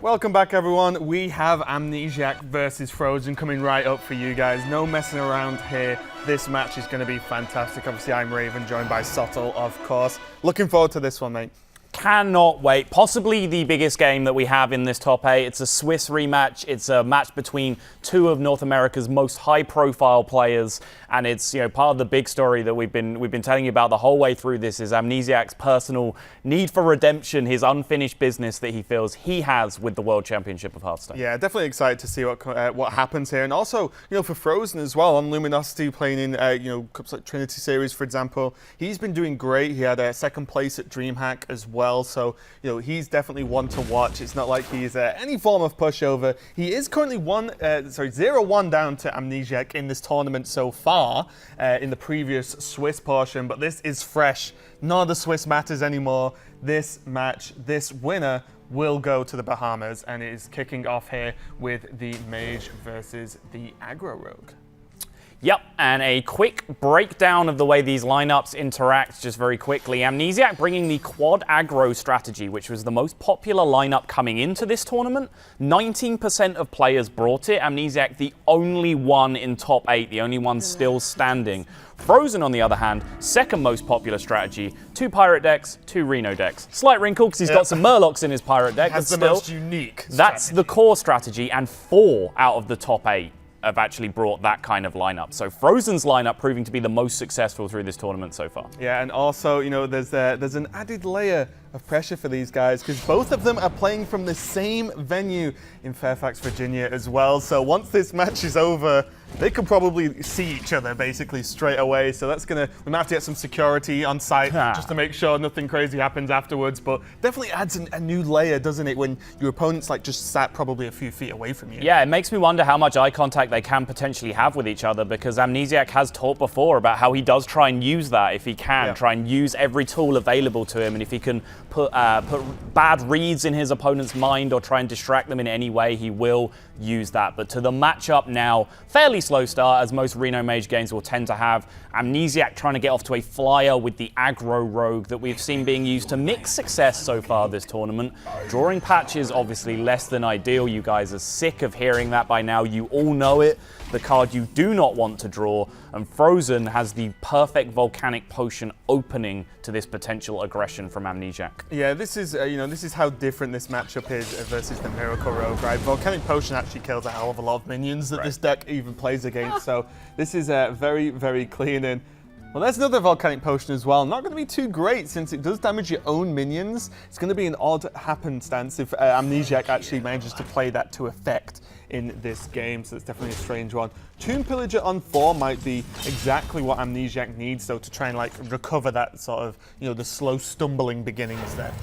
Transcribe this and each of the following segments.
Welcome back, everyone. We have Amnesiasc versus Fr0zen coming right up for you guys. No messing around here. This match is going to be fantastic. Obviously, I'm Raven, joined by Sottle, of course. Looking forward to this one, mate. Cannot wait. Possibly the biggest game that we have in this top 8. It's a Swiss rematch. It's a match between two of North America's most high-profile players, and it's part of the big story that we've been telling you about the whole way through. This is Amnesiasc's personal need for redemption, his unfinished business that he feels he has with the World Championship of Hearthstone. Yeah, definitely excited to see what happens here, and also for Fr0zen as well on Luminosity, playing in cups like Trinity Series, for example. He's been doing great. He had a second place at DreamHack as well. So, he's definitely one to watch. It's not like he's any form of pushover. He is currently 0-1 down to Amnesiasc in this tournament so far in the previous Swiss portion, but this is fresh. None of the Swiss matters anymore. This match, this winner will go to the Bahamas, and it is kicking off here with the Mage versus the Aggro Rogue. Yep, and a quick breakdown of the way these lineups interact just very quickly. Amnesiasc bringing the quad aggro strategy, which was the most popular lineup coming into this tournament. 19% of players brought it. Amnesiasc, the only one in top 8, the only one still standing. Fr0zen, on the other hand, second most popular strategy. 2 pirate decks, 2 Reno decks. Slight wrinkle because he's got some Murlocs in his pirate deck, but still, the most unique strategy. That's the core strategy, and 4 out of the top 8 have actually brought that kind of lineup. So Fr0zen's lineup proving to be the most successful through this tournament so far. Yeah, and also, there's an added layer of pressure for these guys because both of them are playing from the same venue in Fairfax, Virginia as well. So once this match is over, they could probably see each other basically straight away. So we might have to get some security on site just to make sure nothing crazy happens afterwards. But definitely adds a new layer, doesn't it, when your opponent's just sat probably a few feet away from you. Yeah, it makes me wonder how much eye contact they can potentially have with each other, because Amnesiasc has talked before about how he does try and use that if he can, try and use every tool available to him, and if he can put bad reads in his opponent's mind or try and distract them in any way, he will use that. But to the matchup now, fairly slow start, as most Reno Mage games will tend to have. Amnesiasc trying to get off to a flyer with the aggro rogue that we've seen being used to mixed success so far this tournament. Drawing patches, obviously less than ideal. You guys are sick of hearing that by now. You all know it. The card you do not want to draw, and Fr0zen has the perfect volcanic potion opening to this potential aggression from Amnesiasc. Yeah, this is how different this matchup is versus the Miracle Rogue, right? Volcanic potion actually kills a hell of a lot of minions that this deck even plays against, so this is very, very clean. And well, there's another volcanic potion as well. Not going to be too great since it does damage your own minions. It's going to be an odd happenstance if Amnesiasc actually manages to play that to effect in this game, so it's definitely a strange one. Tomb Pillager on 4 might be exactly what Amnesiasc needs, though, to try and recover that sort of, the slow stumbling beginnings there.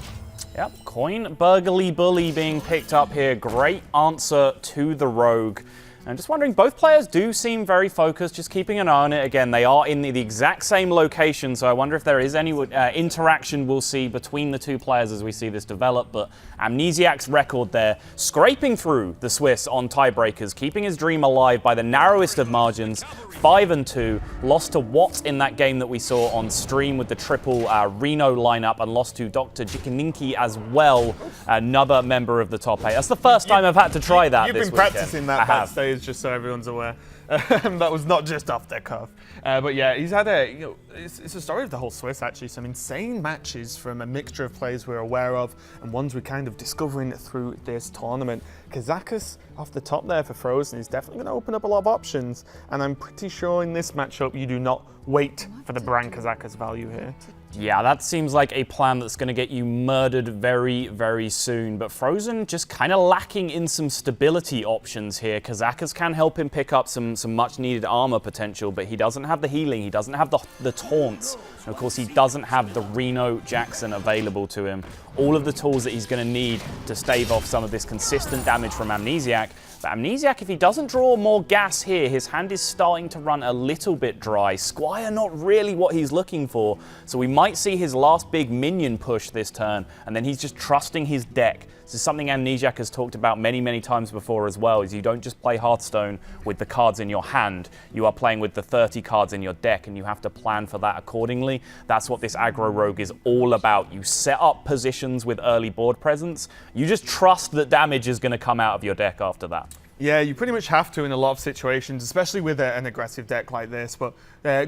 Yep, Coin Burgley Bully being picked up here. Great answer to the Rogue. I'm just wondering, both players do seem very focused, just keeping an eye on it. Again, they are in the exact same location, so I wonder if there is any interaction we'll see between the two players as we see this develop. But Amnesiasc's record there, scraping through the Swiss on tiebreakers, keeping his dream alive by the narrowest of margins, 5-2, lost to Watt in that game that we saw on stream with the triple Reno lineup, and lost to Dr. Jikininki as well, another member of the top 8. That's the first time I've had to try that this weekend. You've been practicing that backstage, just so everyone's aware. That was not just off the cuff. But yeah, he's had it's a story of the whole Swiss, actually. Some insane matches from a mixture of players we're aware of and ones we're kind of discovering through this tournament. Kazakus off the top there for Fr0zen is definitely going to open up a lot of options. And I'm pretty sure in this matchup, you do not wait for the Brand Kazakus value here. Yeah, that seems like a plan that's going to get you murdered very, very soon. But Fr0zen just kind of lacking in some stability options here. Kazakus can help him pick up some much-needed armor potential, but he doesn't have the healing, he doesn't have the taunts, and of course he doesn't have the Reno Jackson available to him. All of the tools that he's going to need to stave off some of this consistent damage from Amnesiasc. But Amnesiasc, if he doesn't draw more gas here, his hand is starting to run a little bit dry. Squire not really what he's looking for, so we might see his last big minion push this turn, and then he's just trusting his deck. This is something Amnesiasc has talked about many, many times before as well, is you don't just play Hearthstone with the cards in your hand, you are playing with the 30 cards in your deck, and you have to plan for that accordingly. That's what this aggro rogue is all about. You set up positions potions with early board presence, you just trust that damage is going to come out of your deck after that. Yeah, you pretty much have to in a lot of situations, especially with an aggressive deck like this. But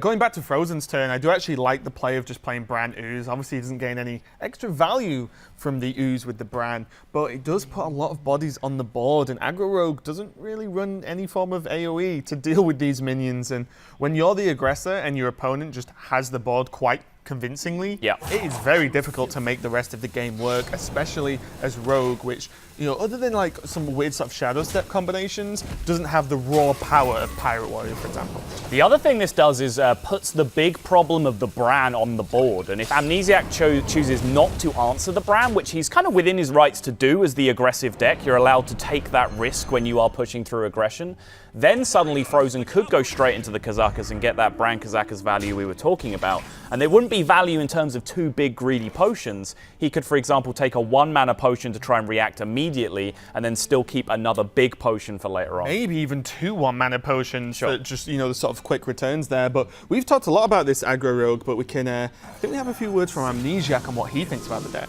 going back to Fr0zen's turn, I do actually like the play of just playing Bran Ooze. Obviously, he doesn't gain any extra value from the Ooze with the Bran, but it does put a lot of bodies on the board, and Aggro Rogue doesn't really run any form of AoE to deal with these minions. And when you're the aggressor and your opponent just has the board quite convincingly, it is very difficult to make the rest of the game work, especially as Rogue, which, you know, other than like some weird sort of Shadow Step combinations, doesn't have the raw power of Pirate Warrior, for example. The other thing this does is puts the big problem of the Bran on the board, and if Amnesiac chooses not to answer the Bran, which he's kind of within his rights to do as the aggressive deck, you're allowed to take that risk when you are pushing through aggression, then suddenly Fr0zen could go straight into the Kazakas and get that Bran Kazakas value we were talking about. And there wouldn't be value in terms of two big greedy potions. He could, for example, take a 1-mana potion to try and react immediately and then still keep another big potion for later on. Maybe even 2 1-mana potions for just, you know, the sort of quick returns there. But we've talked a lot about this Aggro Rogue, but we can, I think we have a few words from Amnesiac on what he thinks about the deck.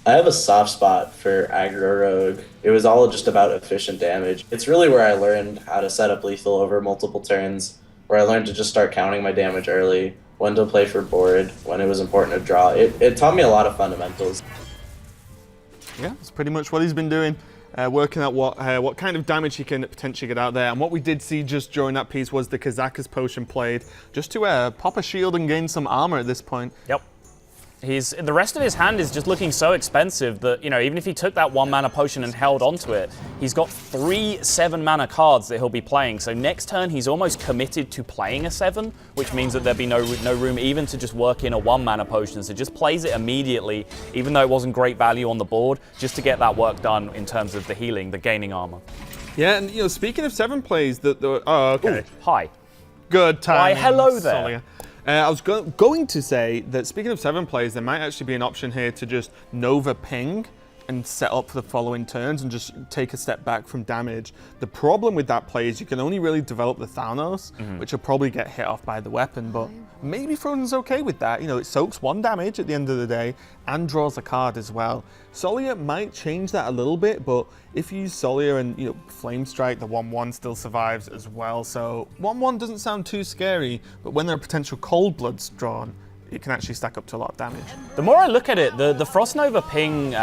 I have a soft spot for Aggro Rogue. It was all just about efficient damage. It's really where I learned how to set up lethal over multiple turns, where I learned to just start counting my damage early, when to play for board, when it was important to draw. It taught me a lot of fundamentals. Yeah, that's pretty much what he's been doing, working out what kind of damage he can potentially get out there. And what we did see just during that piece was the Kazakas potion played, just to pop a shield and gain some armor at this point. Yep. The rest of his hand is just looking so expensive that, you know, even if he took that 1-mana potion and held onto it, he's got 3 7-mana cards that he'll be playing. So next turn, he's almost committed to playing a 7, which means that there'd be no room even to just work in a 1-mana potion. So just plays it immediately, even though it wasn't great value on the board, just to get that work done in terms of the healing, the gaining armor. Yeah, and, you know, speaking of 7 plays, oh, okay. Ooh, hi. Good timing. Why, hello there. Solia. I was going to say that speaking of 7 plays, there might actually be an option here to just Nova Ping and set up for the following turns and just take a step back from damage. The problem with that play is you can only really develop the Thanos, which will probably get hit off by the weapon, but maybe Fr0zen's okay with that. You know, it soaks 1 damage at the end of the day and draws a card as well. Solia might change that a little bit, but if you use Solia and, you know, Flame Strike, the 1-1 still survives as well. So 1-1 doesn't sound too scary, but when there are potential Cold Bloods drawn, it can actually stack up to a lot of damage. The more I look at it, the Frost Nova Ping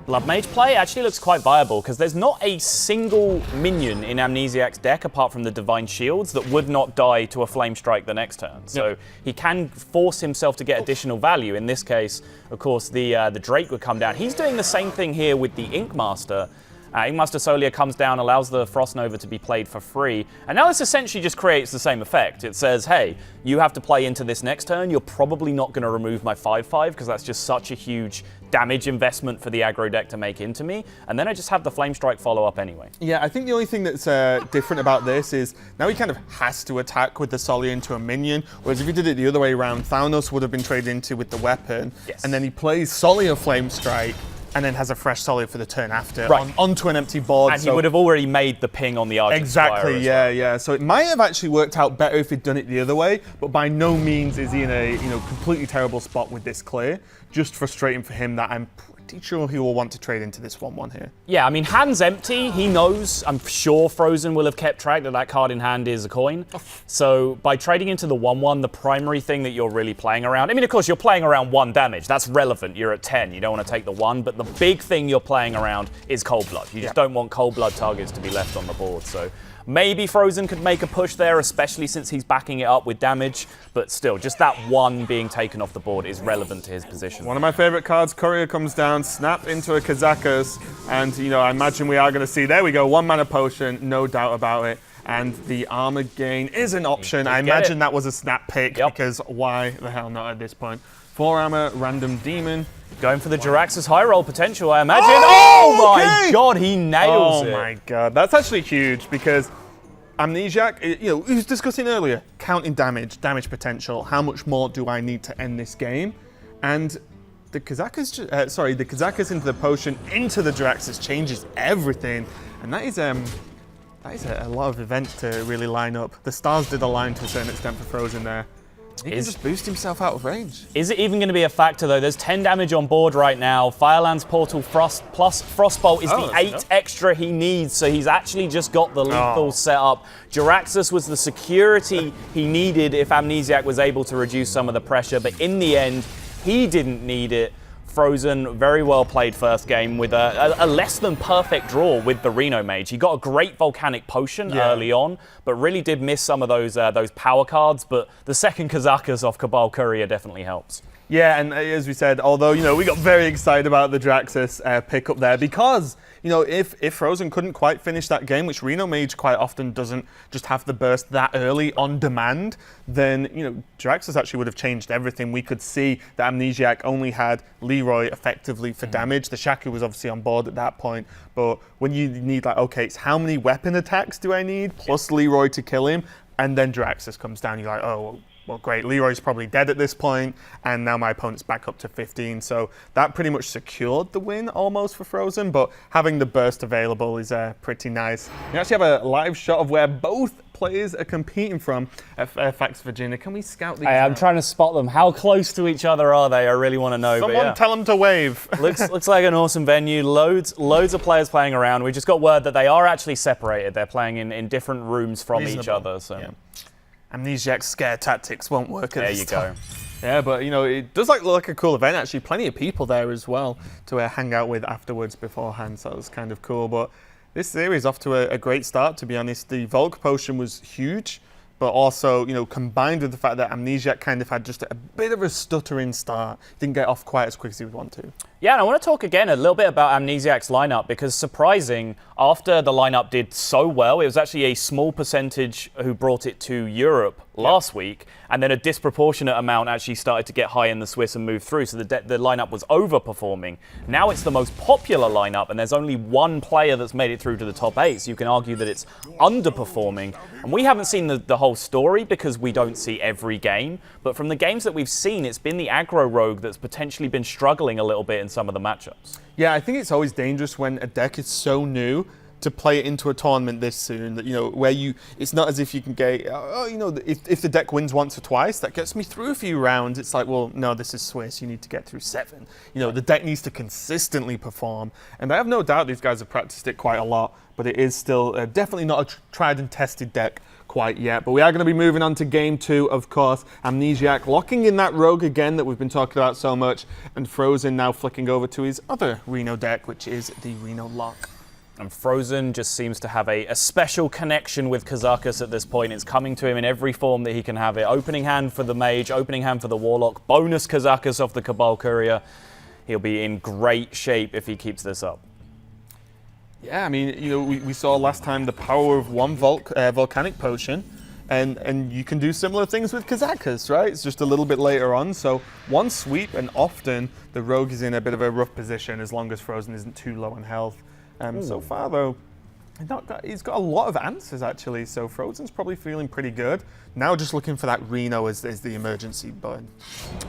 Blood Mage play actually looks quite viable, because there's not a single minion in Amnesiac's deck apart from the Divine Shields that would not die to a Flame Strike the next turn. So he can force himself to get additional value. In this case, of course, the Drake would come down. He's doing the same thing here with the Ink Master. Ink Master Solia comes down, allows the Frost Nova to be played for free. And now this essentially just creates the same effect. It says, hey, you have to play into this next turn. You're probably not going to remove my 5/5 because that's just such a huge damage investment for the aggro deck to make into me. And then I just have the Flame Strike follow up anyway. Yeah, I think the only thing that's different about this is now he kind of has to attack with the Solia into a minion, whereas if he did it the other way around, Thanos would have been traded into with the weapon. Yes. And then he plays Solia Flame Strike, and then has a fresh Solia for the turn after, onto an empty board. And he would have already made the ping on the Argent Exactly, Spire yeah. So it might have actually worked out better if he'd done it the other way, but by no means is he in a completely terrible spot with this clear. Just frustrating for him that I'm pretty sure he will want to trade into this 1-1 here. Yeah, I mean, hands empty, he knows, I'm sure Fr0zen will have kept track that that card in hand is a coin. So by trading into the 1-1, the primary thing that you're really playing around, I mean, of course, you're playing around 1 damage. That's relevant. You're at 10. You don't want to take the 1, but the big thing you're playing around is Cold Blood. You just don't want Cold Blood targets to be left on the board. So maybe Fr0zen could make a push there, especially since he's backing it up with damage, but still, just that 1 being taken off the board is relevant to his position. One of my favorite cards, Courier comes down, snap into a Kazakas, and, I imagine we are going to see, there we go, 1-mana potion, no doubt about it. And the armor gain is an option. I imagine that was a snap pick, because why the hell not at this point? 4 armor, random demon. Going for the Jirax's high roll potential, I imagine. Oh my god, he nails it. Oh my god, that's actually huge, because Amnesiac, he was discussing earlier, counting damage potential, how much more do I need to end this game? And the Kazakas into the potion, into the Jirax's changes everything. And that is a lot of events to really line up. The stars did align to a certain extent for Fr0zen there. He can just boost himself out of range. Is it even going to be a factor, though? There's 10 damage on board right now. Fireland's Portal Frost plus Frostbolt is the 8 enough. extra he needs, so he's actually just got the lethal set up. Jiraxxus was the security he needed if Amnesiac was able to reduce some of the pressure, but in the end, he didn't need it. Fr0zen, very well played first game with a less than perfect draw with the Reno Mage. He got a great Volcanic Potion early on, but really did miss some of those power cards. But the second Kazakus off Cabal Courier definitely helps. Yeah, and as we said, although, we got very excited about the Jiraxxus pick up there because, if Fr0zen couldn't quite finish that game, which Reno Mage quite often doesn't just have the burst that early on demand, then, Jiraxxus actually would have changed everything. We could see that Amnesiac only had Leroy effectively for damage. The Shaku was obviously on board at that point, but when you need okay, it's how many weapon attacks do I need plus Leroy to kill him? And then Jiraxxus comes down, you're like, oh, well, great, Leroy's probably dead at this point, and now my opponent's back up to 15. So that pretty much secured the win almost for Fr0zen, but having the burst available is pretty nice. We actually have a live shot of where both players are competing from at Fairfax, Virginia. Can we scout these? I'm trying to spot them. How close to each other are they? I really want to know. Someone tell them to wave. looks like an awesome venue. Loads of players playing around. We just got word that they are actually separated. They're playing in different rooms from each other. So. Yeah. Amnesiac's scare tactics won't work at this time. There you go. Yeah, but it does look like a cool event. Actually, plenty of people there as well to hang out with afterwards beforehand. So it was kind of cool. But this series off to a great start. To be honest, the Volk potion was huge, but also combined with the fact that Amnesiac kind of had just a bit of a stuttering start, didn't get off quite as quick as he would want to. Yeah, and I want to talk again a little bit about Amnesiac's lineup because surprising, after the lineup did so well, it was actually a small percentage who brought it to Europe last week, and then a disproportionate amount actually started to get high in the Swiss and move through, so the lineup was overperforming. Now it's the most popular lineup, and there's only one player that's made it through to the top 8, so you can argue that it's underperforming. And we haven't seen the whole story because we don't see every game, but from the games that we've seen, it's been the aggro rogue that's potentially been struggling a little bit in some of the matchups. Yeah, I think it's always dangerous when a deck is so new to play it into a tournament this soon that where it's not as if you can get if the deck wins once or twice, that gets me through a few rounds. It's like, well, no, this is Swiss, you need to get through 7. The deck needs to consistently perform, and I have no doubt these guys have practiced it quite a lot, but it is still definitely not a tried and tested deck quite yet. But we are going to be moving on to game 2, of course. Amnesiac locking in that rogue again that we've been talking about so much, and Fr0zen now flicking over to his other Reno deck, which is the Reno Lock. And Fr0zen just seems to have a special connection with Kazakus at this point. It's coming to him in every form that he can have it. Opening hand for the Mage, opening hand for the Warlock, bonus Kazakus off the Cabal Courier. He'll be in great shape if he keeps this up. Yeah, I mean, we saw last time the power of one Volcanic Potion, and you can do similar things with Kazakus, right? It's just a little bit later on. So one sweep, and often the Rogue is in a bit of a rough position as long as Fr0zen isn't too low on health. So far, though, he's got a lot of answers, actually, so Fr0zen's probably feeling pretty good. Now just looking for that Reno as the emergency button.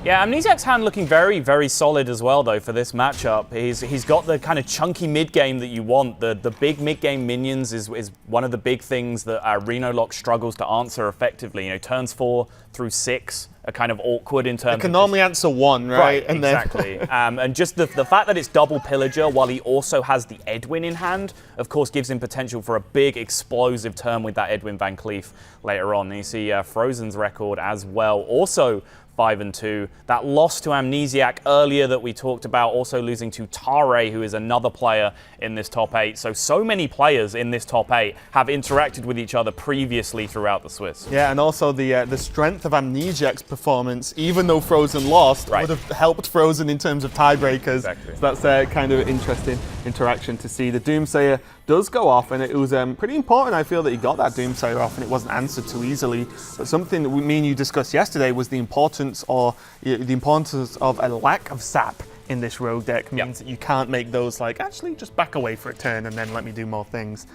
Yeah, Amnesiac's hand looking very, very solid as well, though, for this matchup. He's got the kind of chunky mid-game that you want. The big mid-game minions is one of the big things that our Reno Lock struggles to answer effectively. Turns 4 through 6 are kind of awkward in terms of... It can normally answer 1, right? And exactly. And just the fact that it's double Pillager while he also has the Edwin in hand, of course, gives him potential for a big explosive turn with that Edwin Van Cleef later on. And you see Fr0zen's record as well. Also 5-2. That loss to Amnesiac earlier that we talked about, also losing to Tare, who is another player in this top 8. So many players in this top 8 have interacted with each other previously throughout the Swiss. Yeah, and also the strength of Amnesiac's performance, even though Fr0zen lost, would have helped Fr0zen in terms of tiebreakers. Exactly. So that's a kind of interesting interaction to see. The Doomsayer does go off, and it was pretty important, I feel, that he got that Doomsayer off and it wasn't answered too easily. But something that me and you discussed yesterday was the importance of a lack of sap in this rogue deck. Means that you can't make those actually just back away for a turn and then let me do more things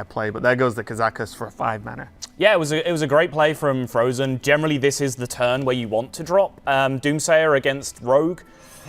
play. But there goes the Kazakus for a 5 mana. Yeah, it was a great play from Fr0zen. Generally, this is the turn where you want to drop Doomsayer against Rogue.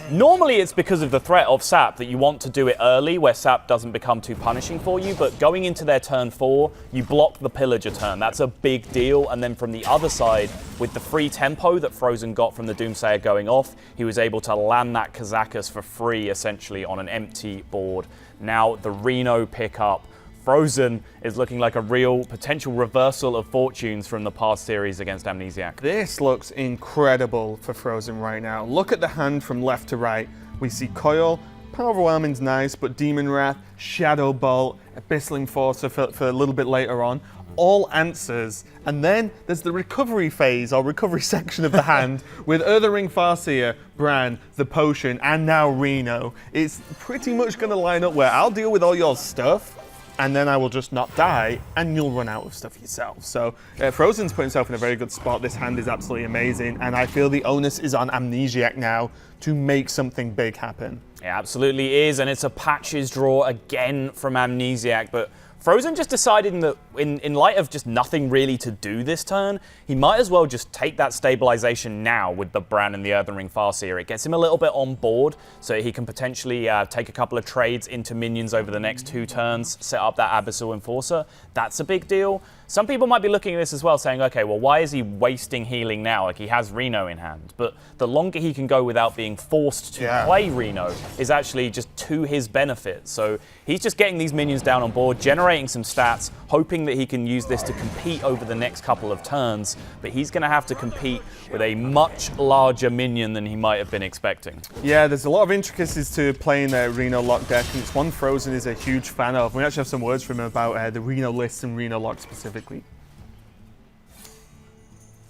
Normally, it's because of the threat of Sap that you want to do it early, where Sap doesn't become too punishing for you, but going into their turn 4, you block the Pillager turn. That's a big deal, and then from the other side, with the free tempo that Fr0zen got from the Doomsayer going off, he was able to land that Kazakus for free, essentially, on an empty board. Now, the Reno pickup. Fr0zen is looking like a real potential reversal of fortunes from the past series against Amnesiasc. This looks incredible for Fr0zen right now. Look at the hand from left to right. We see Coil, Power Overwhelming's nice, but Demon Wrath, Shadow Bolt, Abyssal Enforcer for a little bit later on. All answers. And then there's the recovery phase, or recovery section of the hand, with Ring Farseer, Bran, the Potion, and now Reno. It's pretty much going to line up where I'll deal with all your stuff, and then I will just not die, and you'll run out of stuff yourself. So Fr0zen's put himself in a very good spot. This hand is absolutely amazing, and I feel the onus is on Amnesiasc now to make something big happen. It absolutely is, and it's a patches draw again from Amnesiasc, but Fr0zen just decided that in light of just nothing really to do this turn, he might as well just take that stabilization now with the Bran and the Ring Farseer. It gets him a little bit on board, so he can potentially take a couple of trades into minions over the next 2 turns, set up that Abyssal Enforcer. That's a big deal. Some people might be looking at this as well, saying, okay, well, why is he wasting healing now? Like, he has Reno in hand. But the longer he can go without being forced to play Reno is actually just to his benefit. So he's just getting these minions down on board, generating some stats, hoping that he can use this to compete over the next couple of turns. But he's going to have to compete with a much larger minion than he might have been expecting. Yeah, there's a lot of intricacies to playing the Reno lock deck, and it's one Fr0zen is a huge fan of. We actually have some words from him about the Reno list and Reno lock specifically.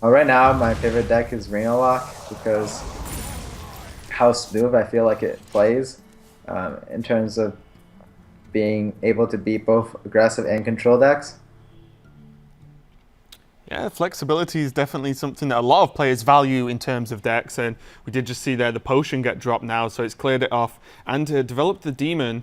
Well, right now, my favorite deck is Reno Lock because how smooth I feel like it plays in terms of being able to beat both aggressive and control decks. Yeah, flexibility is definitely something that a lot of players value in terms of decks, and we did just see there the Potion get dropped now, so it's cleared it off, and developed the Demon,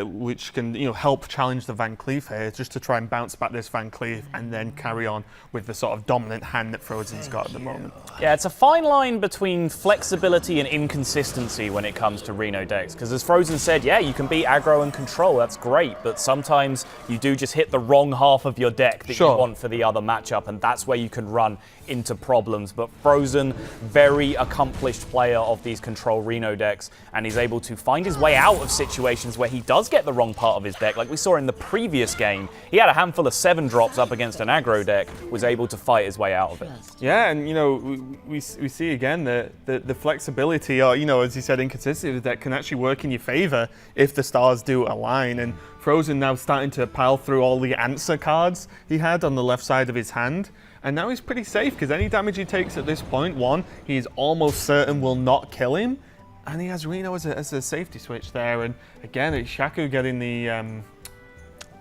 which can help challenge the Van Cleef here, just to try and bounce back this Van Cleef and then carry on with the sort of dominant hand that Fr0zen's got at the moment. Yeah, it's a fine line between flexibility and inconsistency when it comes to Reno decks, because as Fr0zen said, yeah, you can beat aggro and control, that's great, but sometimes you do just hit the wrong half of your deck that you want for the other matchup, and that's where you can run into problems. But Fr0zen, very accomplished player of these control Reno decks, and he's able to find his way out of situations where he does get the wrong part of his deck. Like we saw in the previous game, he had a handful of 7 drops up against an aggro deck, was able to fight his way out of it. Yeah, and we see again the flexibility, or as you said, inconsistency of the deck can actually work in your favor if the stars do align. And Fr0zen now starting to pile through all the answer cards he had on the left side of his hand. And now he's pretty safe, because any damage he takes at this point, he is almost certain will not kill him. And he has Reno as a safety switch there. And again, it's Shaku getting the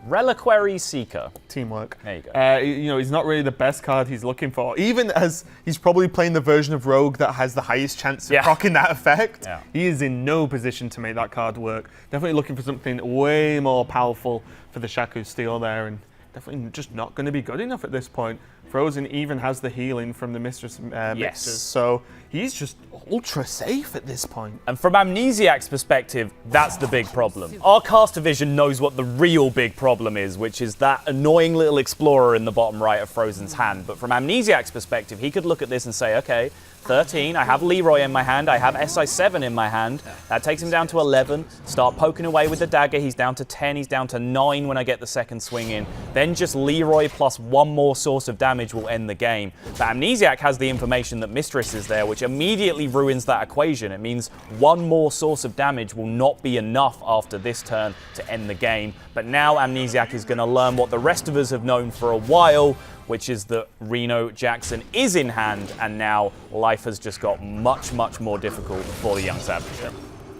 Reliquary Seeker. Teamwork. There you go. He's not really the best card he's looking for. Even as he's probably playing the version of Rogue that has the highest chance of proccing that effect, he is in no position to make that card work. Definitely looking for something way more powerful for the Shaku steal there, and definitely just not going to be good enough at this point. Fr0zen even has the healing from the Mistress mixers, so he's just ultra safe at this point. And from Amnesiasc's perspective, that's the big problem. Our caster vision knows what the real big problem is, which is that annoying little explorer in the bottom right of Fr0zen's hand. But from Amnesiasc's perspective, he could look at this and say, okay, 13, I have Leroy in my hand, I have SI7 in my hand, that takes him down to 11, start poking away with the dagger, he's down to 10, he's down to 9 when I get the second swing in, then just Leroy plus 1 more source of damage will end the game. But Amnesiasc has the information that Mistress is there, which immediately ruins that equation. It means 1 more source of damage will not be enough after this turn to end the game. But now Amnesiasc is going to learn what the rest of us have known for a while, which is that Reno Jackson is in hand, and now life has just got much, much more difficult for the young Savage.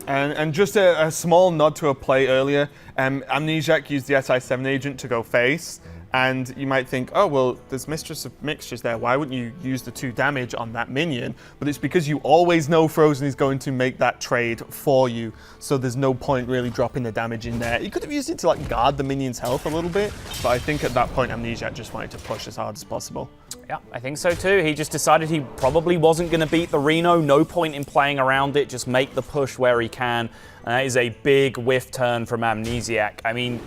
And just a small nod to a play earlier, Amnesiasc used the SI7 agent to go face, And you might think, oh, well, there's Mistress of Mixtures there. Why wouldn't you use the 2 damage on that minion? But it's because you always know Fr0zen is going to make that trade for you. So there's no point really dropping the damage in there. You could have used it to like guard the minion's health a little bit. But I think at that point, Amnesiasc just wanted to push as hard as possible. Yeah, I think so too. He just decided he probably wasn't going to beat the Reno. No point in playing around it. Just make the push where he can. And that is a big whiff turn from Amnesiasc. I mean,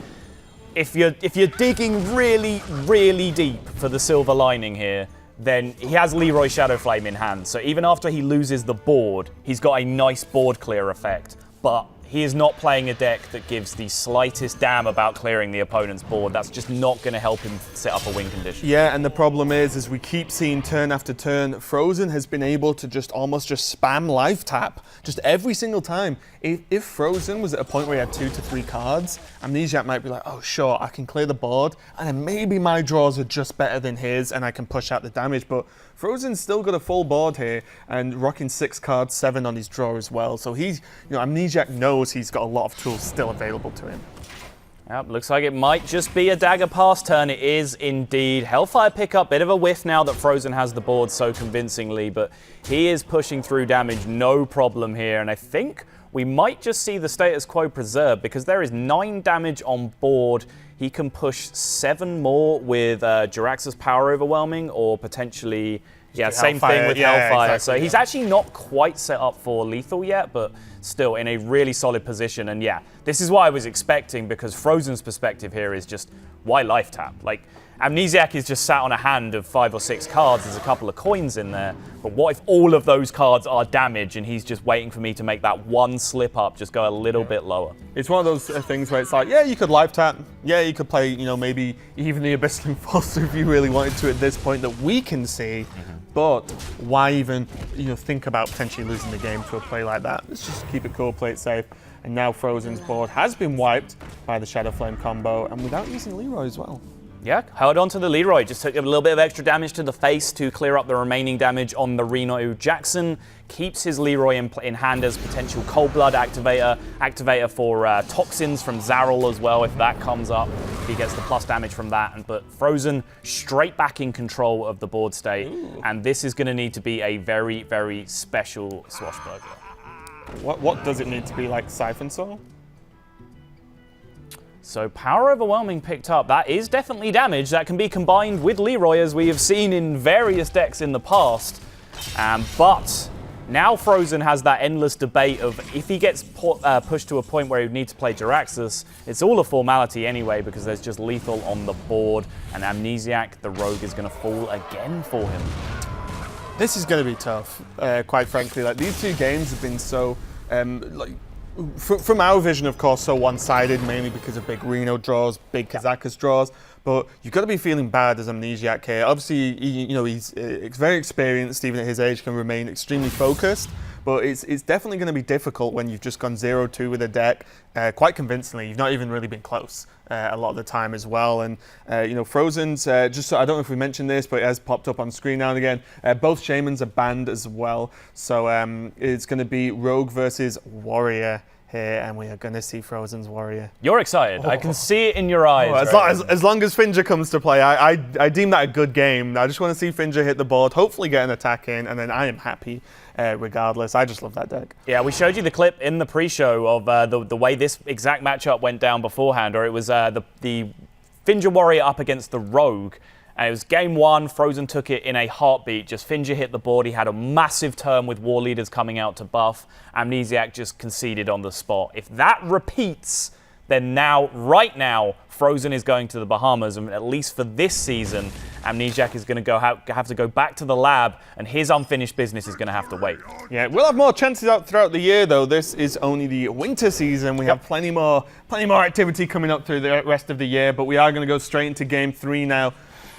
if you're digging really, really deep for the silver lining here, then he has Leroy Shadowflame in hand. So even after he loses the board, he's got a nice board clear effect. But he is not playing a deck that gives the slightest damn about clearing the opponent's board. That's just not going to help him set up a win condition. Yeah, and the problem is we keep seeing turn after turn, Fr0zen has been able to just almost spam life tap just every single time. If Fr0zen was at a point where he had 2 to 3 cards, Amnesiasc might be like, oh sure, I can clear the board, and then maybe my draws are just better than his, and I can push out the damage. But Fr0zen's still got a full board here, and rocking 6 cards, 7 on his draw as well. So he's, Amnesiasc knows he's got a lot of tools still available to him. Yep, looks like it might just be a dagger pass turn. It is indeed. Hellfire pickup, bit of a whiff now that Fr0zen has the board so convincingly, but he is pushing through damage, no problem here. And I think we might just see the status quo preserved because there is 9 damage on board. He can push 7 more with Jirax's Power Overwhelming or potentially, yeah, same thing with Hellfire. Exactly, so he's actually not quite set up for lethal yet, but still in a really solid position. And yeah, this is what I was expecting because Fr0zen's perspective here is just, why life tap? Like, Amnesiasc is just sat on a hand of 5 or 6 cards. There's a couple of coins in there. But what if all of those cards are damage and he's just waiting for me to make that one slip up, just go a little bit lower? It's one of those things where it's like, yeah, you could live tap. Yeah, you could play, maybe even the Abyssal Enforcer if you really wanted to at this point that we can see. But why even, think about potentially losing the game to a play like that? Let's just keep it cool, play it safe. And now Fr0zen's board has been wiped by the Shadowflame combo and without using Leroy as well. Yeah, held on to the Leroy. Just took a little bit of extra damage to the face to clear up the remaining damage on the Reno Jackson. Keeps his Leroy in hand as potential Cold Blood activator. Activator for Toxins from Zarel as well, if that comes up. He gets the plus damage from that. But Fr0zen straight back in control of the board state. Ooh. And this is going to need to be a very, very special Swashbuckler. What does it need to be, like Siphon Soul? So Power Overwhelming picked up. That is definitely damage. That can be combined with Leroy, as we have seen in various decks in the past. But now Fr0zen has that endless debate of if he gets pushed to a point where he would need to play Jiraxus, it's all a formality anyway because there's just lethal on the board. And Amnesiasc, the rogue, is going to fall again for him. This is going to be tough, quite frankly. Like, these 2 games have been so... From our vision, of course, so one-sided, mainly because of big Reno draws, big Kazakus draws. But you've got to be feeling bad as Amnesiasc here. Obviously, he's very experienced, even at his age, can remain extremely focused. But it's definitely going to be difficult when you've just gone 0-2 with a deck quite convincingly. You've not even really been close a lot of the time as well. And, Fr0zen's, just so I don't know if we mentioned this, but it has popped up on screen now and again. Both Shamans are banned as well. So it's going to be Rogue versus Warrior here, and we are going to see Fr0zen's Warrior. You're excited. I can see it in your eyes. As long as Finja comes to play, I deem that a good game. I just want to see Finja hit the board, hopefully get an attack in, and then I am happy regardless. I just love that deck. Yeah, we showed you the clip in the pre-show of the way this exact matchup went down beforehand, or it was the Finja Warrior up against the Rogue. And it was game 1, Fr0zen took it in a heartbeat. Just Finja hit the board. He had a massive turn with War Leaders coming out to buff. Amnesiasc just conceded on the spot. If that repeats, then right now, Fr0zen is going to the Bahamas. And at least for this season, Amnesiasc is going to have to go back to the lab, and his unfinished business is going to have to wait. Yeah, we'll have more chances out throughout the year, though. This is only the winter season. We have plenty more activity coming up through the rest of the year, but we are going to go straight into game 3 now.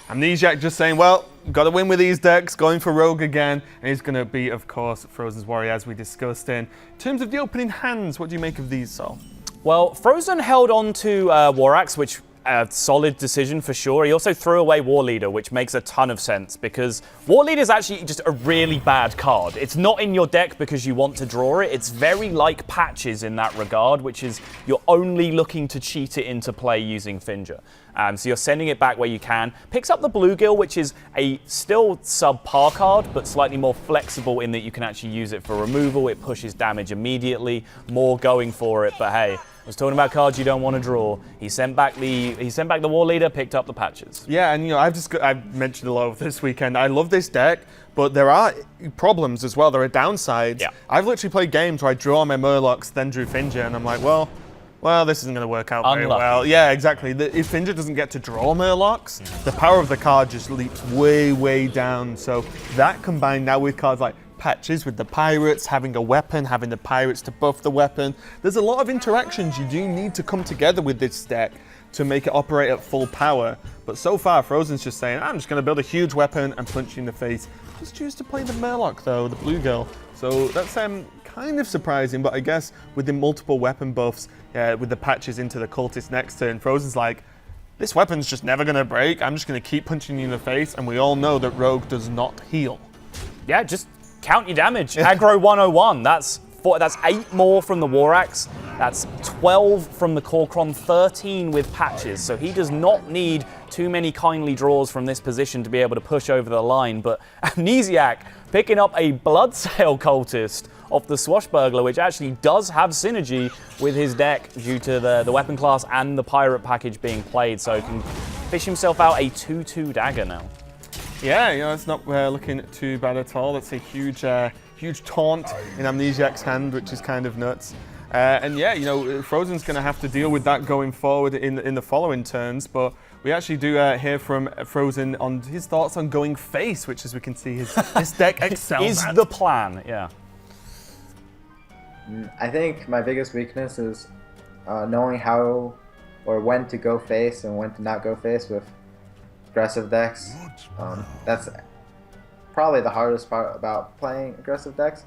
Amnesiasc just saying, well, got to win with these decks, going for Rogue again, and he's going to be, of course, Fr0zen's Warrior, as we discussed. In terms of the opening hands, what do you make of these, Sol? Well, Fr0zen held on to War Axe, which a solid decision for sure. He also threw away War Leader, which makes a ton of sense because War Leader is actually just a really bad card. It's not in your deck because you want to draw it. It's very like Patches in that regard, which is you're only looking to cheat it into play using Finger. So you're sending it back where you can. Picks up the Bluegill, which is a still subpar card, but slightly more flexible in that you can actually use it for removal. It pushes damage immediately, more going for it, but hey, I was talking about cards you don't want to draw. He sent back the War Leader, picked up the Patches. Yeah, and I've mentioned a lot of this weekend. I love this deck, but there are problems as well. There are downsides. Yeah. I've literally played games where I draw my Murlocs, then drew Finger, and I'm like, well, this isn't going to work out very well. Yeah, exactly. If Finger doesn't get to draw Murlocs, the power of the card just leaps way, way down. So that combined now with cards like Patches with the Pirates, having a weapon, having the Pirates to buff the weapon. There's a lot of interactions you do need to come together with this deck to make it operate at full power. But so far, Fr0zen's just saying, I'm just going to build a huge weapon and punch you in the face. Just choose to play the Murloc though, the Bluegill. So that's kind of surprising, but I guess with the multiple weapon buffs, with the Patches into the Cultist next turn, Fr0zen's like, this weapon's just never going to break. I'm just going to keep punching you in the face, and we all know that Rogue does not heal. Yeah, just count your damage. Aggro 101. That's 8 more from the War Axe. That's 12 from the Kor'kron, 13 with Patches. So he does not need too many kindly draws from this position to be able to push over the line. But Amnesiasc picking up a Bloodsail Cultist off the Swashbuckler, which actually does have synergy with his deck due to the weapon class and the pirate package being played. So he can fish himself out a 2/2 dagger now. Yeah, it's not looking too bad at all. That's a huge taunt in Amnesiasc's hand, which is kind of nuts. And yeah, Fr0zen's going to have to deal with that going forward in the following turns. But we actually do hear from Fr0zen on his thoughts on going face, which, as we can see, his deck excels Is at. the plan, yeah. I think my biggest weakness is knowing how or when to go face and when to not go face with aggressive decks. That's probably the hardest part about playing aggressive decks.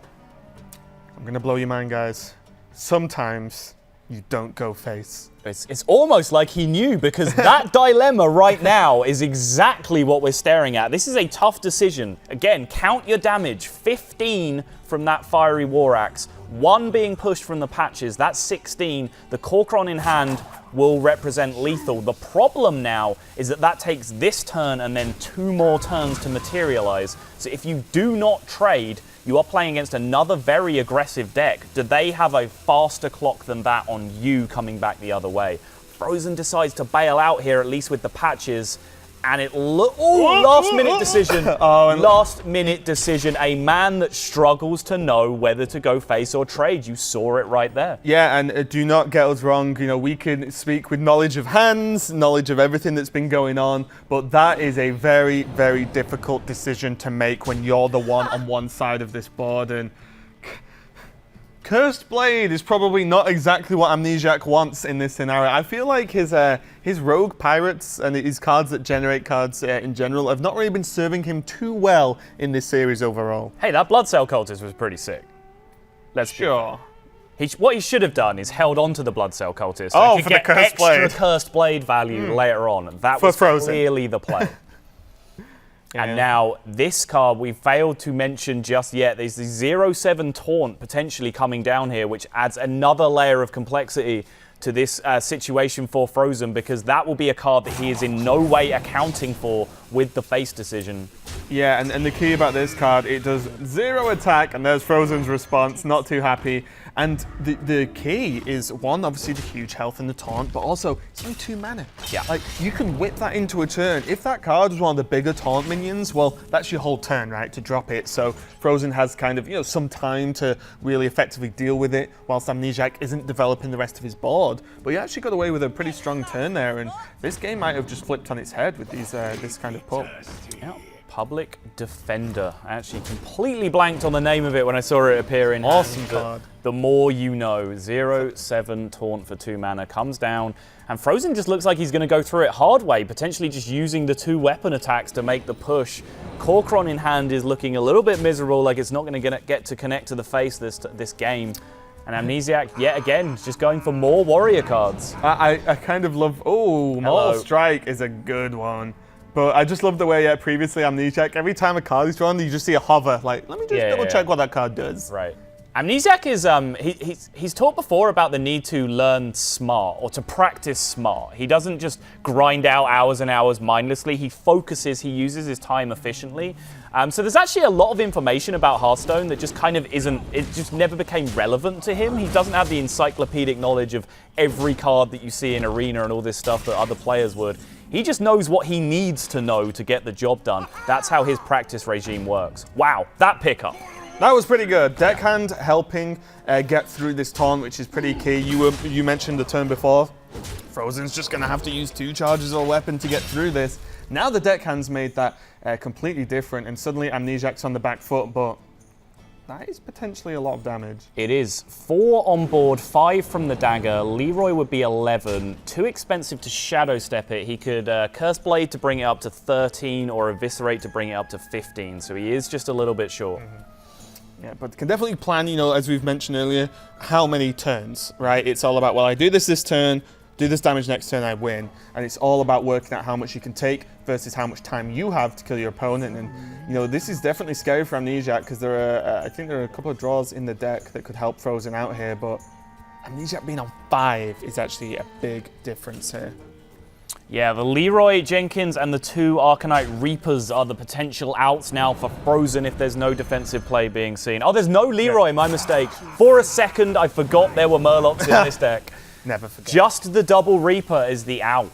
I'm going to blow your mind, guys. Sometimes you don't go face. It's almost like he knew, because that dilemma right now is exactly what we're staring at. This is a tough decision. Again, count your damage. 15 from that Fiery War Axe. 1 being pushed from the Patches. That's 16. The Kor'kron in hand will represent lethal. The problem now is that takes this turn and then 2 more turns to materialize. So if you do not trade, you are playing against another very aggressive deck. Do they have a faster clock than that on you coming back the other way? Fr0zen decides to bail out here, at least with the Patches. And last minute decision. Last minute decision. A man that struggles to know whether to go face or trade. You saw it right there. Yeah, and do not get us wrong. We can speak with knowledge of hands, knowledge of everything that's been going on, but that is a very, very difficult decision to make when you're the one on one side of this board. And Cursed Blade is probably not exactly what Amnesiasc wants in this scenario. I feel like his rogue pirates and his cards that generate cards in general have not really been serving him too well in this series overall. Hey, that Bloodsail Cultist was pretty sick. Let's be Sure. What he should have done is held on to the Bloodsail Cultist. Oh, so for the Cursed Blade. Extra Cursed Blade value later on. That For was Fr0zen. clearly the play. Yeah. And now this card we failed to mention just yet. There's the 0/7 Taunt potentially coming down here, which adds another layer of complexity to this situation for Fr0zen, because that will be a card that he is in no way accounting for with the face decision. Yeah, and the key about this card, it does 0 attack, and there's Fr0zen's response, not too happy. And the key is, one, obviously the huge health and the taunt, but also it's only 2 mana. Yeah. Like, you can whip that into a turn. If that card was one of the bigger taunt minions, well, that's your whole turn, right, to drop it. So Fr0zen has kind of, some time to really effectively deal with it, whilst Amnesiasc isn't developing the rest of his board. But he actually got away with a pretty strong turn there, and this game might have just flipped on its head with these this kind of pull. Yeah. Public Defender. I actually completely blanked on the name of it when I saw it appear in Awesome hand, card. The more you know. 0/7 Taunt for 2 mana comes down, and Fr0zen just looks like he's going to go through it hard way, potentially just using the 2 weapon attacks to make the push. Kor'kron in hand is looking a little bit miserable, like it's not going to get to connect to the face this game. And Amnesiac, yet again, just going for more warrior cards. I kind of love... Oh, Mortal Strike is a good one. But I just love the way previously Amnesiac, every time a card is drawn, you just see a hover. Like, let me just double check what that card does. Right. Amnesiac is, he's talked before about the need to learn smart or to practice smart. He doesn't just grind out hours and hours mindlessly. He focuses, he uses his time efficiently. So there's actually a lot of information about Hearthstone that just kind of isn't, it just never became relevant to him. He doesn't have the encyclopedic knowledge of every card that you see in Arena and all this stuff that other players would. He just knows what he needs to know to get the job done. That's how his practice regime works. Wow, that pickup. That was pretty good. Deckhand helping get through this taunt, which is pretty key. You mentioned the turn before. Fr0zen's just going to have to use 2 charges or weapon to get through this. Now the Deckhand's made that completely different, and suddenly Amnesiac's on the back foot, but that is potentially a lot of damage. It is. 4 on board, 5 from the dagger. Leroy would be 11. Too expensive to Shadow Step it. He could Curse Blade to bring it up to 13 or Eviscerate to bring it up to 15, so he is just a little bit short. Yeah, but can definitely plan, you know, as we've mentioned earlier, how many turns, right? It's all about, well, I do this turn, do this damage next turn, I win. And it's all about working out how much you can take versus how much time you have to kill your opponent. And, you know, this is definitely scary for Amnesiac because there are, I think there are a couple of draws in the deck that could help Fr0zen out here, but Amnesiac being on 5 is actually a big difference here. Yeah, the Leroy Jenkins and the 2 Arcanite Reapers are the potential outs now for Fr0zen if there's no defensive play being seen. Oh, there's no Leroy, my mistake. For a second, I forgot there were Murlocs in this deck. Never forget. Just the double Reaper is the out.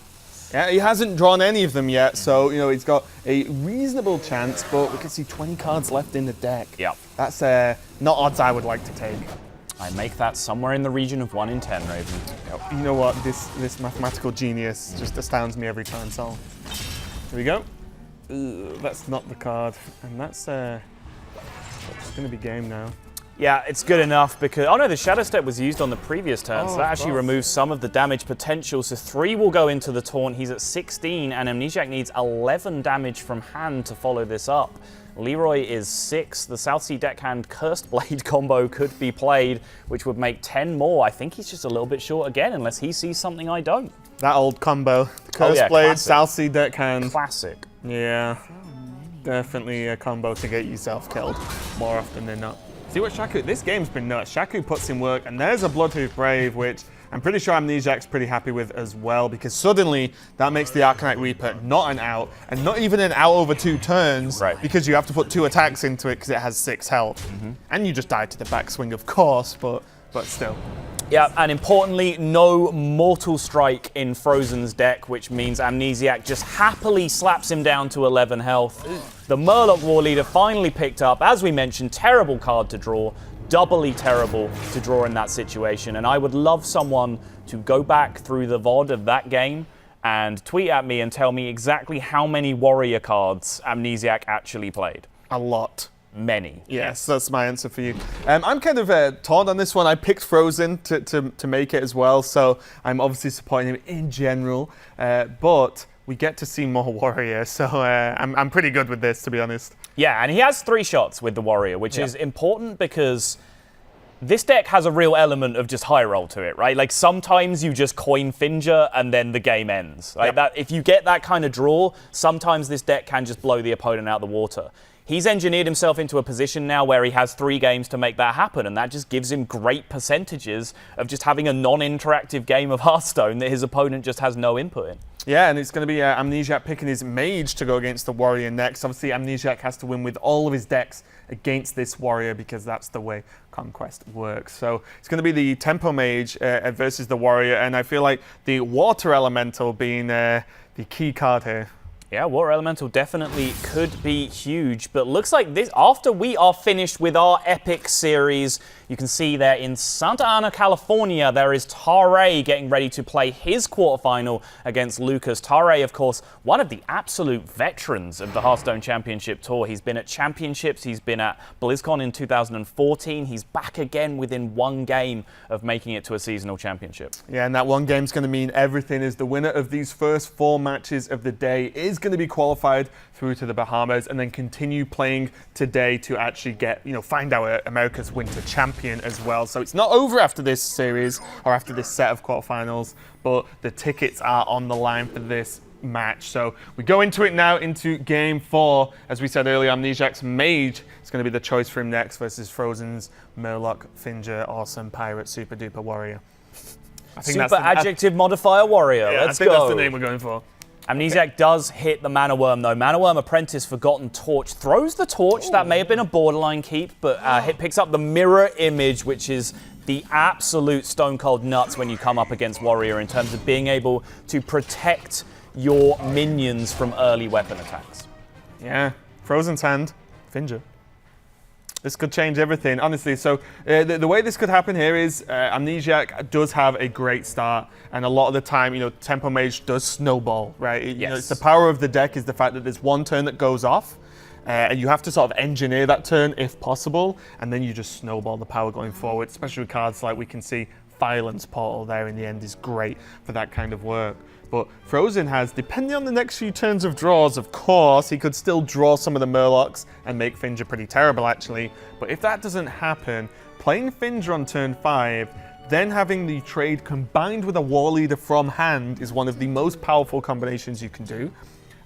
Yeah, he hasn't drawn any of them yet, so, you know, he's got a reasonable chance, but we can see 20 cards left in the deck. Yep. That's not odds I would like to take. I make that somewhere in the region of 1 in 10, Raven. You know what? This mathematical genius just astounds me every time. So here we go. That's not the card, and that's going to be game now. Yeah, it's good enough because... Oh no, the Shadow Step was used on the previous turn, so that actually removes some of the damage potential. So 3 will go into the taunt. He's at 16, and Amnesiac needs 11 damage from hand to follow this up. Leroy is 6. The South Sea Deckhand Cursed Blade combo could be played, which would make 10 more. I think he's just a little bit short again, unless he sees something I don't. That old combo. Cursed Blade, classic. South Sea Deckhand. Classic. Yeah. Definitely a combo to get yourself killed more often than not. See what Shaku... This game's been nuts. Shaku puts in work, and there's a Bloodhoof Brave, which I'm pretty sure Amnesiac's pretty happy with as well, because suddenly that makes the Arcanite Reaper not an out, and not even an out over 2 turns, because you have to put 2 attacks into it because it has 6 health. And you just died to the backswing, of course, but still. Yeah, and importantly, no Mortal Strike in Fr0zen's deck, which means Amnesiac just happily slaps him down to 11 health. The Murloc War Leader finally picked up. As we mentioned, terrible card to draw. Doubly terrible to draw in that situation. And I would love someone to go back through the VOD of that game and tweet at me and tell me exactly how many Warrior cards Amnesiac actually played. A lot. Many. Yes, that's my answer for you. I'm kind of torn on this one. I picked Fr0zen to make it as well, so I'm obviously supporting him in general. But we get to see more Warrior, so I'm pretty good with this, to be honest. Yeah, and he has 3 shots with the Warrior, which is important because this deck has a real element of just high roll to it, right? Like sometimes you just coin Finger and then the game ends. Like that, if you get that kind of draw, sometimes this deck can just blow the opponent out of the water. He's engineered himself into a position now where he has 3 games to make that happen, and that just gives him great percentages of just having a non-interactive game of Hearthstone that his opponent just has no input in. Yeah, and it's going to be Amnesiac picking his Mage to go against the Warrior next. Obviously, Amnesiac has to win with all of his decks against this Warrior because that's the way Conquest works. So it's going to be the Tempo Mage versus the Warrior, and I feel like the Water Elemental being the key card here. Yeah, Water Elemental definitely could be huge, but looks like this, after we are finished with our epic series, you can see there in Santa Ana, California, there is Tare getting ready to play his quarterfinal against Lucas. Tare, of course, one of the absolute veterans of the Hearthstone Championship Tour. He's been at championships, he's been at BlizzCon in 2014, he's back again within 1 game of making it to a seasonal championship. Yeah, and that 1 game's going to mean everything, as the winner of these first 4 matches of the day is going to be qualified through to the Bahamas and then continue playing today to actually get, find out America's Winter Champion. champion as well. So it's not over after this series or after this set of quarterfinals, but the tickets are on the line for this match. So we go into it now, into game 4. As we said earlier, Amnesiasc's Mage is going to be the choice for him next versus Fr0zen's Murloc, Finger, Awesome Pirate, Super Duper Warrior. I think Super adjective modifier warrior. Yeah, Let's I think go. that's the name we're going for. Amnesiasc does hit the Mana Worm, though. Mana Worm Apprentice, Forgotten Torch, throws the torch. That may have been a borderline keep, but it picks up the Mirror Image, which is the absolute stone cold nuts when you come up against Warrior in terms of being able to protect your minions from early weapon attacks. Yeah, Fr0zen's hand, Finger. This could change everything, honestly. So the way this could happen here is Amnesiasc does have a great start, and a lot of the time, Tempo Mage does snowball, right? It's the power of the deck is the fact that there's one turn that goes off, and you have to sort of engineer that turn if possible, and then you just snowball the power going forward, especially with cards like we can see Violence Portal there in the end is great for that kind of work. But Fr0zen has, depending on the next few turns of draws, of course, he could still draw some of the Murlocs and make Finger pretty terrible, actually. But if that doesn't happen, playing Finger on turn 5, then having the trade combined with a War Leader from hand is one of the most powerful combinations you can do.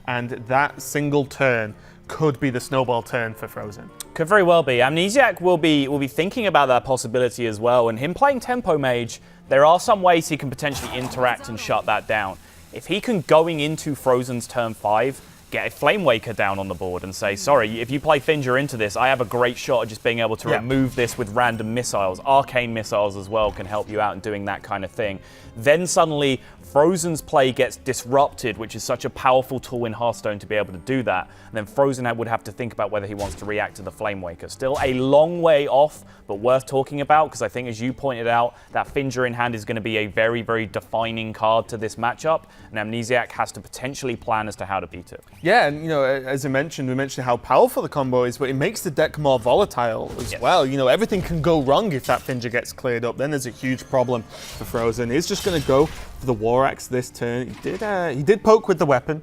And that single turn could be the snowball turn for Fr0zen. Could very well be. Amnesiasc will be thinking about that possibility as well. And him playing Tempo Mage, there are some ways he can potentially interact and shut that down. If he can, going into Fr0zen's turn 5, get a Flame Waker down on the board and say, sorry, if you play Finger into this, I have a great shot at just being able to remove this with random missiles. Arcane missiles as well can help you out in doing that kind of thing. Then suddenly, Fr0zen's play gets disrupted, which is such a powerful tool in Hearthstone to be able to do that. And then Fr0zen would have to think about whether he wants to react to the Flame Waker. Still a long way off, but worth talking about, because I think, as you pointed out, that Finger in hand is going to be a very, very defining card to this matchup, and Amnesiasc has to potentially plan as to how to beat it. Yeah, and as I mentioned, we mentioned how powerful the combo is, but it makes the deck more volatile as well. Everything can go wrong if that Finger gets cleared up. Then there's a huge problem for Fr0zen. He's just going to go for the War Axe this turn. He did poke with the weapon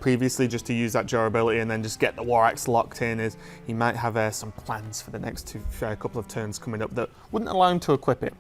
previously just to use that durability and then just get the War Axe locked in. As he might have some plans for the next couple of turns coming up that wouldn't allow him to equip it.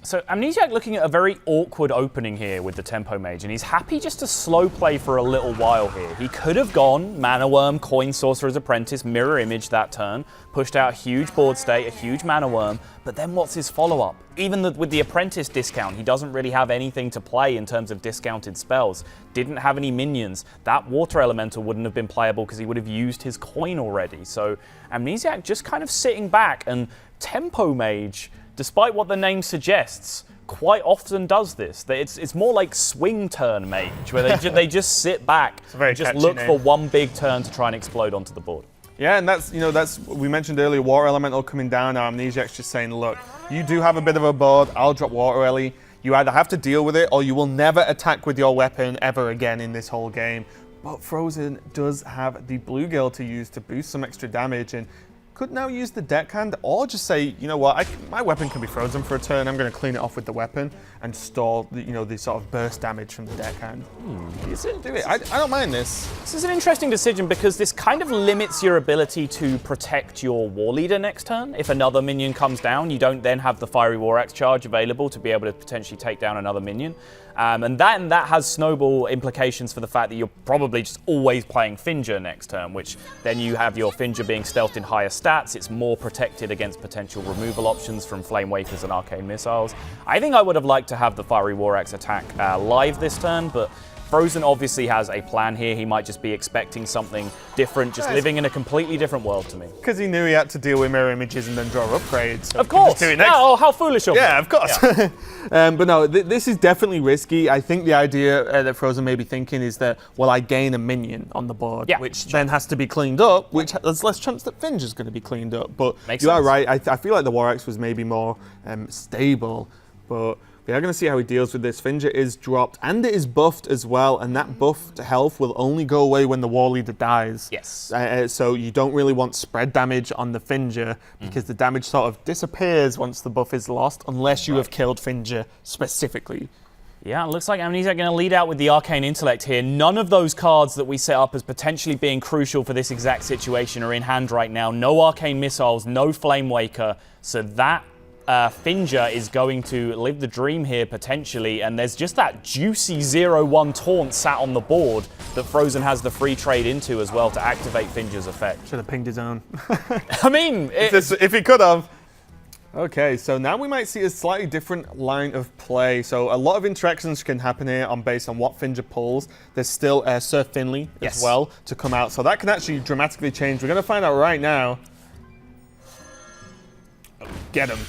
So Amnesiasc looking at a very awkward opening here with the Tempo Mage, and he's happy just to slow play for a little while here. He could have gone Mana Worm, Coin Sorcerer's Apprentice, Mirror Image that turn, pushed out a huge board state, a huge Mana Worm, but then what's his follow-up? Even with the Apprentice discount, he doesn't really have anything to play in terms of discounted spells. Didn't have any minions. That Water Elemental wouldn't have been playable because he would have used his coin already. So Amnesiasc just kind of sitting back, and Tempo Mage, despite what the name suggests, quite often does this. It's more like swing turn mage, where they just sit back and just look for one big turn to try and explode onto the board. Yeah, and that's we mentioned earlier, Water Elemental coming down. Now Amnesiac's just saying, look, you do have a bit of a board. I'll drop Water Ele. You either have to deal with it, or you will never attack with your weapon ever again in this whole game. But Fr0zen does have the Bluegill to use to boost some extra damage, and could now use the deckhand, or just say, you know what, my weapon can be frozen for a turn. I'm going to clean it off with the weapon and store the sort of burst damage from the deckhand. Do it. I don't mind this. This is an interesting decision because this kind of limits your ability to protect your War Leader next turn. If another minion comes down, you don't then have the Fiery War Axe charge available to be able to potentially take down another minion. And that has snowball implications for the fact that you're probably just always playing Finger next turn, which then you have your Finger being stealthed in higher stats. It's more protected against potential removal options from Flame Wakers and Arcane Missiles. I think I would have liked to have the Fiery War Axe attack live this turn, but Fr0zen obviously has a plan here. He might just be expecting something different, just living in a completely different world to me. Because he knew he had to deal with mirror images and then draw upgrades. So of course! do it next. Oh, how foolish of me. Yeah, of course. Yeah. But no, this is definitely risky. I think the idea that Fr0zen may be thinking is that, well, I gain a minion on the board, which then has to be cleaned up, which there's less chance that Finger's going to be cleaned up. But you are right. I feel like the War Axe was maybe more stable, but we are going to see how he deals with this. Finger is dropped, and it is buffed as well, and that buffed health will only go away when the War Leader dies. Yes. So you don't really want spread damage on the Finger, because the damage sort of disappears once the buff is lost, unless you have killed Finger specifically. Yeah, it looks like Amnesiasc going to lead out with the Arcane Intellect here. None of those cards that we set up as potentially being crucial for this exact situation are in hand right now. No Arcane Missiles, no Flame Waker, so that Finja is going to live the dream here potentially, and there's just that juicy 0-1 taunt sat on the board that Fr0zen has the free trade into as well to activate Finja's effect. Should have pinged his own. I mean, if he could have. Okay, so now we might see a slightly different line of play. So a lot of interactions can happen here based on what Finja pulls. There's still Sir Finley as well to come out, so that can actually dramatically change. We're going to find out right now. Get him.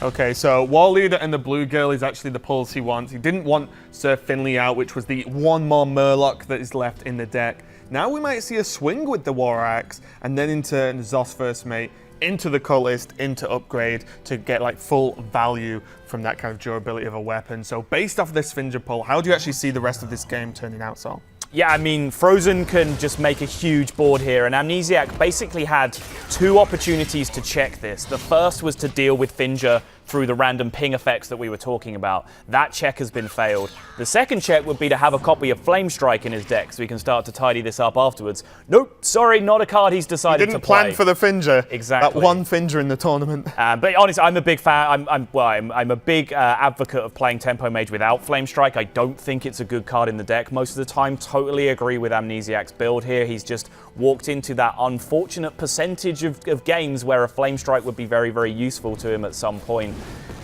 Okay, so War Leader and the Blue Girl is actually the pulls he wants. He didn't want Sir Finley out, which was the one more Murloc that is left in the deck. Now we might see a swing with the War Axe, and then into Zos First Mate, into the Cultist, into Upgrade to get like full value from that kind of durability of a weapon. So based off this Finja pull, how do you actually see the rest of this game turning out, Sol? Yeah, I mean, Fr0zen can just make a huge board here, and Amnesiasc basically had 2 opportunities to check this. The first was to deal with Finja through the random ping effects that we were talking about. That check has been failed. The second check would be to have a copy of Flame Strike in his deck so we can start to tidy this up afterwards. Nope, sorry, not a card he's decided to play. Didn't plan for the Finja. Exactly. That one Finja in the tournament. But honestly, I'm a big fan. I'm a big advocate of playing Tempo Mage without Flame Strike. I don't think it's a good card in the deck most of the time. Totally agree with Amnesiasc's build here. He's just walked into that unfortunate percentage of games where a Flame Strike would be very, very useful to him at some point.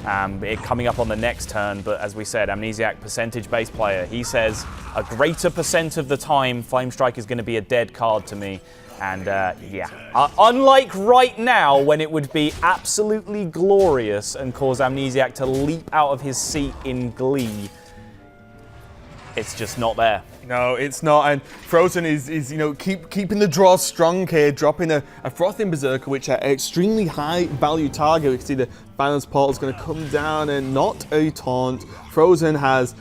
It coming up on the next turn, but as we said, Amnesiasc percentage-based player. He says a greater percent of the time, Flame Strike is going to be a dead card to me. And yeah, unlike right now when it would be absolutely glorious and cause Amnesiasc to leap out of his seat in glee, it's just not there. No, it's not, and Fr0zen is you know, keeping the draw strong here, dropping a Frothing Berserker, which are extremely high value target. We can see the Balance Portal is going to come down and not a taunt. Fr0zen has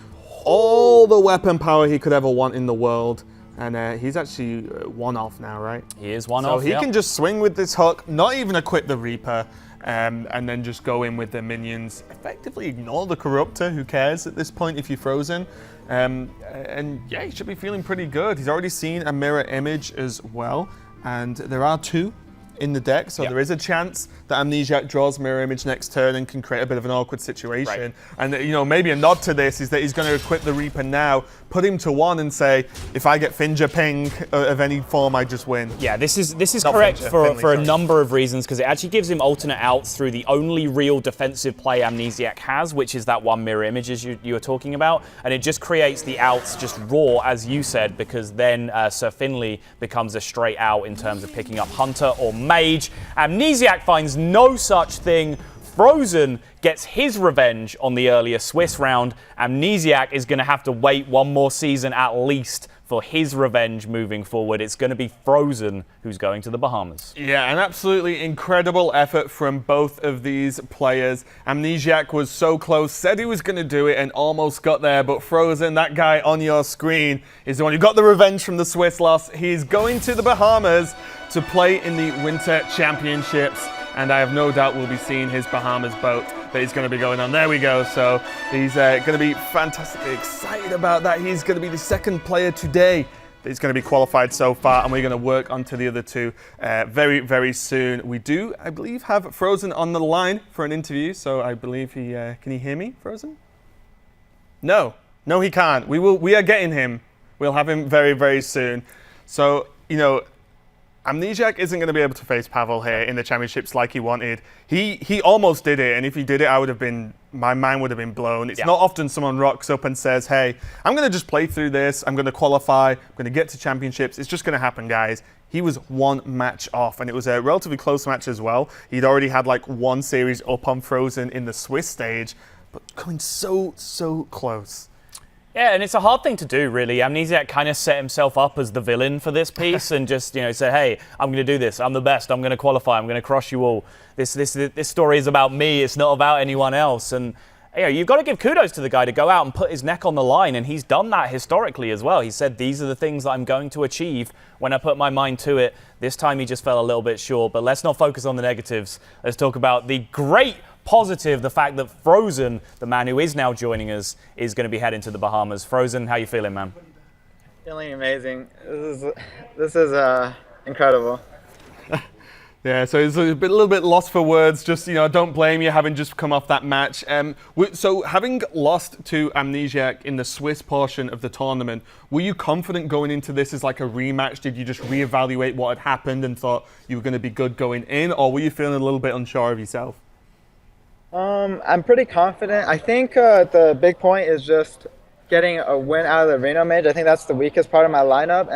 all the weapon power he could ever want in the world, and he's actually one off now, right? He is one off, So he can just swing with this hook, not even equip the Reaper, and then just go in with the minions. Effectively ignore the Corruptor, who cares at this point if you're Fr0zen. And yeah, he should be feeling pretty good. He's already seen a mirror image as well, and there are 2 in the deck, so there is a chance that Amnesiasc draws mirror image next turn and can create a bit of an awkward situation. Right. And you know, maybe a nod to this is that he's going to equip the Reaper now, put him to 1 and say, if I get Finja ping of any form, I just win. Yeah, this is correct Finley, for a number of reasons, because it actually gives him alternate outs through the only real defensive play Amnesiasc has, which is that 1 mirror image as you were talking about, and it just creates the outs just raw, as you said, because then Sir Finley becomes a straight out in terms of picking up Hunter or Mage. Amnesiasc finds no such thing. Fr0zen gets his revenge on the earlier Swiss round. Amnesiasc is going to have to wait 1 more season at least for his revenge moving forward. It's going to be Fr0zen who's going to the Bahamas. Yeah, an absolutely incredible effort from both of these players. Amnesiasc was so close, said he was going to do it and almost got there, but Fr0zen, that guy on your screen, is the one who got the revenge from the Swiss loss. He's going to the Bahamas to play in the Winter Championships, and I have no doubt we'll be seeing his Bahamas boat that he's going to be going on. There we go. So he's going to be fantastically excited about that. He's going to be the 2nd player today that is going to be qualified so far, and we're going to work onto the other 2 very, very soon. We do, I believe, have Fr0zen on the line for an interview, so I believe he... can he hear me, Fr0zen? No, he can't. We are getting him. We'll have him very, very soon. So, you know, Amnesiasc isn't going to be able to face Pavel here in the championships like he wanted. He almost did it, and if he did it, my mind would have been blown. It's not often someone rocks up and says, hey, I'm going to just play through this, I'm going to qualify, I'm going to get to championships. It's just going to happen, guys. He was 1 match off, and it was a relatively close match as well. He'd already had like 1 series up on Fr0zen in the Swiss stage, but coming so close. Yeah, and it's a hard thing to do, really. Amnesiasc kind of set himself up as the villain for this piece and just, you know, said, hey, I'm going to do this. I'm the best. I'm going to qualify. I'm going to crush you all. This story is about me. It's not about anyone else. And, you know, you've got to give kudos to the guy to go out and put his neck on the line, and he's done that historically as well. He said, these are the things that I'm going to achieve when I put my mind to it. This time he just fell a little bit short, but let's not focus on the negatives. Let's talk about the great positive, the fact that Fr0zen, the man who is now joining us, is going to be heading to the Bahamas. Fr0zen, how you feeling, man? Feeling amazing. This is incredible. Yeah, so it's a little bit lost for words. Just, I don't blame you having just come off that match. So having lost to Amnesiasc in the Swiss portion of the tournament, were you confident going into this as like a rematch? Did you just reevaluate what had happened and thought you were going to be good going in, or were you feeling a little bit unsure of yourself? I'm pretty confident. I think the big point is just getting a win out of the Reno mage. I think that's the weakest part of my lineup,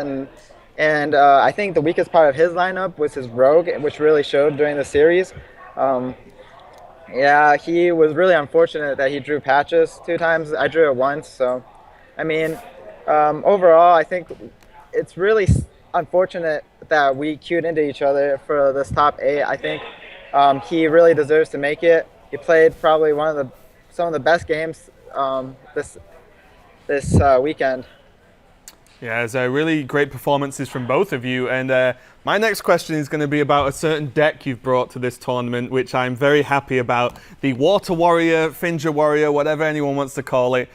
and I think the weakest part of his lineup was his rogue, which really showed during the series. Yeah, he was really unfortunate that he drew patches 2 times. I drew it once, so I mean, overall, I think it's really unfortunate that we queued into each other for this top 8. I think he really deserves to make it. He played probably some of the best games this weekend. Yeah, it's really great performances from both of you. And my next question is going to be about a certain deck you've brought to this tournament, which I'm very happy about. The Water Warrior, Finja Warrior, whatever anyone wants to call it.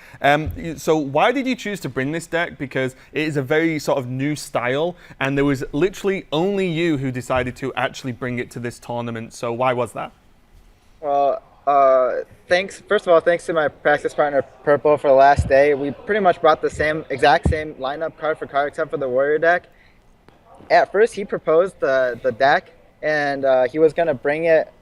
So why did you choose to bring this deck? Because it is a very sort of new style, and there was literally only you who decided to actually bring it to this tournament. So why was that? Well, first of all, thanks to my practice partner Purple for the last day. We pretty much brought the exact same lineup card for card except for the Warrior deck. At first, he proposed the deck, and he was gonna bring it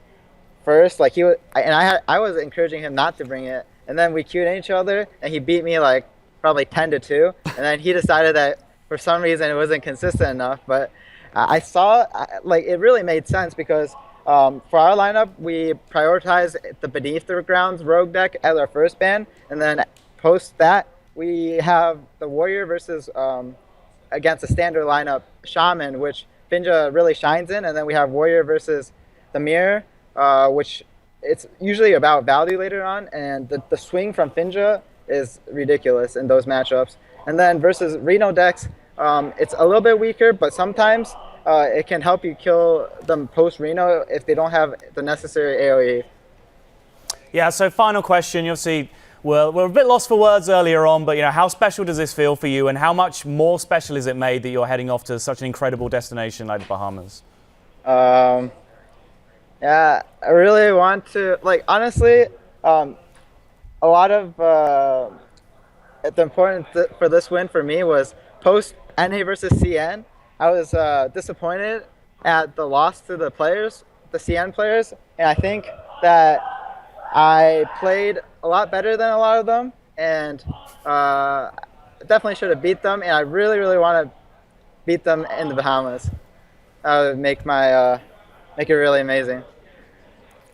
first. Like I was encouraging him not to bring it, and then we queued in each other, and he beat me like probably 10-2, and then he decided that for some reason it wasn't consistent enough. But I saw like it really made sense because. For our lineup, we prioritize the Beneath the Grounds Rogue deck as our first ban, and then post that, we have the Warrior versus against a standard lineup Shaman, which Finja really shines in, and then we have Warrior versus the Mirror, which it's usually about value later on, and the swing from Finja is ridiculous in those matchups. And then versus Reno decks, it's a little bit weaker, but sometimes it can help you kill them post-Reno if they don't have the necessary AoE. Yeah, so final question. Obviously, we're a bit lost for words earlier on, but how special does this feel for you, and how much more special is it made that you're heading off to such an incredible destination like the Bahamas? Yeah, I really want to, honestly, a lot of the important for this win for me was post-NA versus CN. I was disappointed at the loss to the CN players, and I think that I played a lot better than a lot of them, and definitely should have beat them, and I really, really want to beat them in the Bahamas. That would make it really amazing.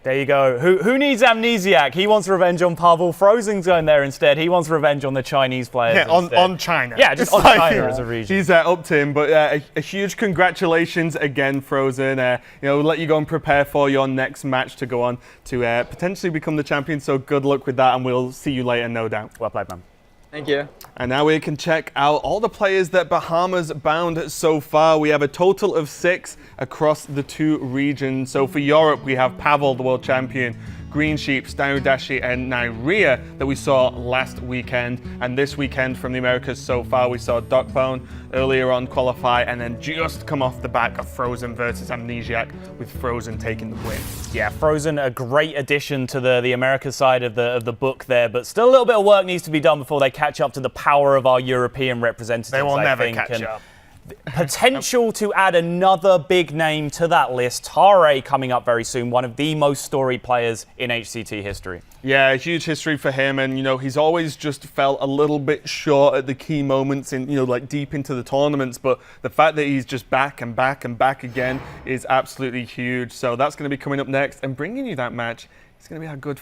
There you go. Who needs Amnesiasc? He wants revenge on Pavel. Fr0zen's going there instead. He wants revenge on the Chinese players. Yeah, on China. Yeah, just on China as a region. He's up to him, but a huge congratulations again, Fr0zen. We'll let you go and prepare for your next match to go on to potentially become the champion. So good luck with that, and we'll see you later, no doubt. Well played, man. Thank you. And now we can check out all the players that Bahamas bound so far. We have a total of 6 across the 2 regions. So for Europe, we have Pavel, the world champion, Green Sheep, Stanudashi, and Nyria that we saw last weekend. And this weekend from the Americas so far, we saw Duckbone earlier on qualify, and then just come off the back of Fr0zen versus Amnesiasc, with Fr0zen taking the win. Yeah, Fr0zen, a great addition to the America side of the book there, but still a little bit of work needs to be done before they catch up to the power of our European representatives. They will never think. catch up. Potential to add another big name to that list. Tare coming up very soon, one of the most storied players in HCT history. Yeah, huge history for him, and he's always just felt a little bit short at the key moments in like deep into the tournaments, but the fact that he's just back and back and back again is absolutely huge. So that's going to be coming up next, and bringing you that match is going to be our good